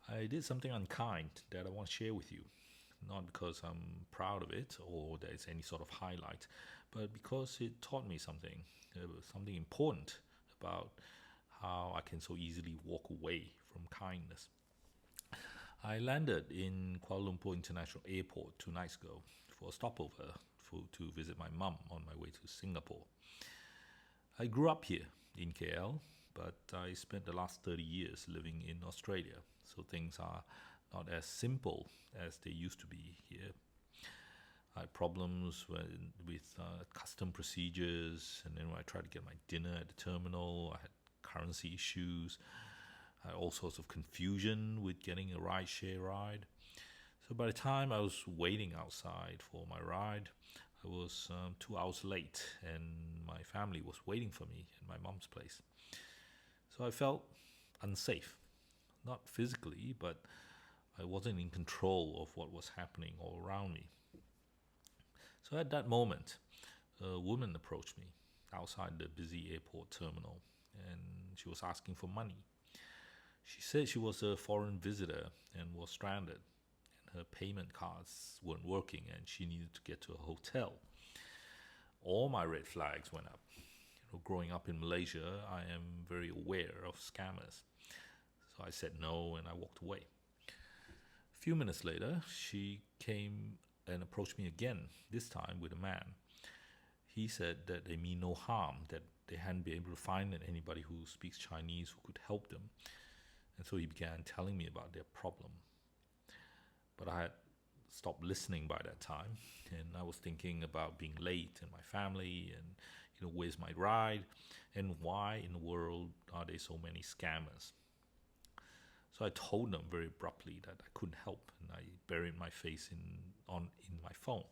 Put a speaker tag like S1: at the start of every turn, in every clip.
S1: I did something unkind that I want to share with you. Not because I'm proud of it or there's any sort of highlight, but because it taught me something important about how I can so easily walk away from kindness. I landed in Kuala Lumpur International Airport 2 nights ago for a stopover to visit my mum on my way to Singapore. I grew up here in KL, but I spent the last 30 years living in Australia, so things are not as simple as they used to be here. I had problems with custom procedures, and then when I tried to get my dinner at the terminal, I had currency issues. I had all sorts of confusion with getting a ride-share ride. So by the time I was waiting outside for my ride, I was 2 hours late, and my family was waiting for me at my mom's place. So I felt unsafe, not physically, but I wasn't in control of what was happening all around me. So at that moment, a woman approached me outside the busy airport terminal, and she was asking for money. She said she was a foreign visitor and was stranded, and her payment cards weren't working, and she needed to get to a hotel. All my red flags went up. Growing up in Malaysia, I am very aware of scammers. So I said no and I walked away. A few minutes later, she came and approached me again, this time with a man. He said that they mean no harm, that they hadn't been able to find anybody who speaks Chinese who could help them. And so he began telling me about their problem. But I had stopped listening by that time, and I was thinking about being late and my family, and where's my ride, and why in the world are there so many scammers. So I told them very abruptly that I couldn't help, and I buried my face in my phone.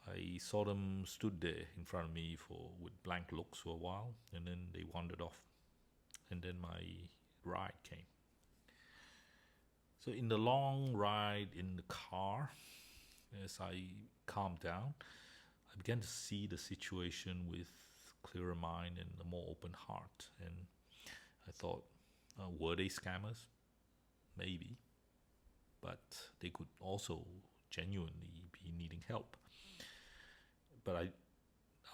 S1: I saw them stood there in front of me with blank looks for a while, and then they wandered off, and then my ride came. So in the long ride in the car, as I calmed down, I began to see the situation with clearer mind and a more open heart. And I thought, were they scammers? Maybe. But they could also genuinely be needing help. But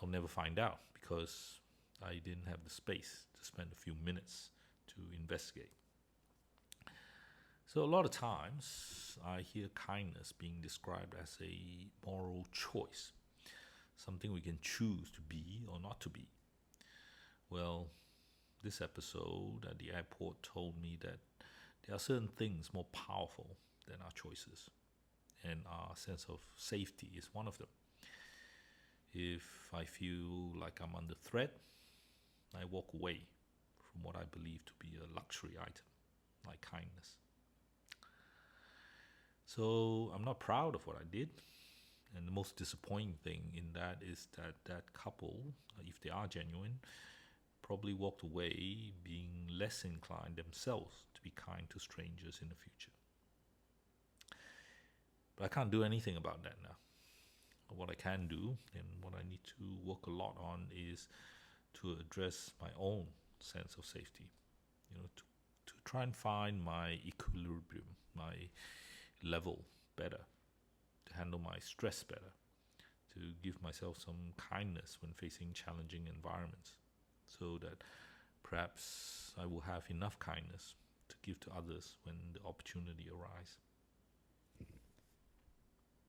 S1: I'll never find out because I didn't have the space to spend a few minutes to investigate. So a lot of times I hear kindness being described as a moral choice, something we can choose to be or not to be. Well, this episode at the airport told me that there are certain things more powerful than our choices, and our sense of safety is one of them. If I feel like I'm under threat, I walk away from what I believe to be a luxury item, like kindness. So I'm not proud of what I did. And the most disappointing thing in that is that couple, if they are genuine, probably walked away being less inclined themselves to be kind to strangers in the future. But I can't do anything about that now. What I can do and what I need to work a lot on is to address my own sense of safety, to try and find my equilibrium, my level better, to handle my stress better, to give myself some kindness when facing challenging environments, so that perhaps I will have enough kindness to give to others when the opportunity arises.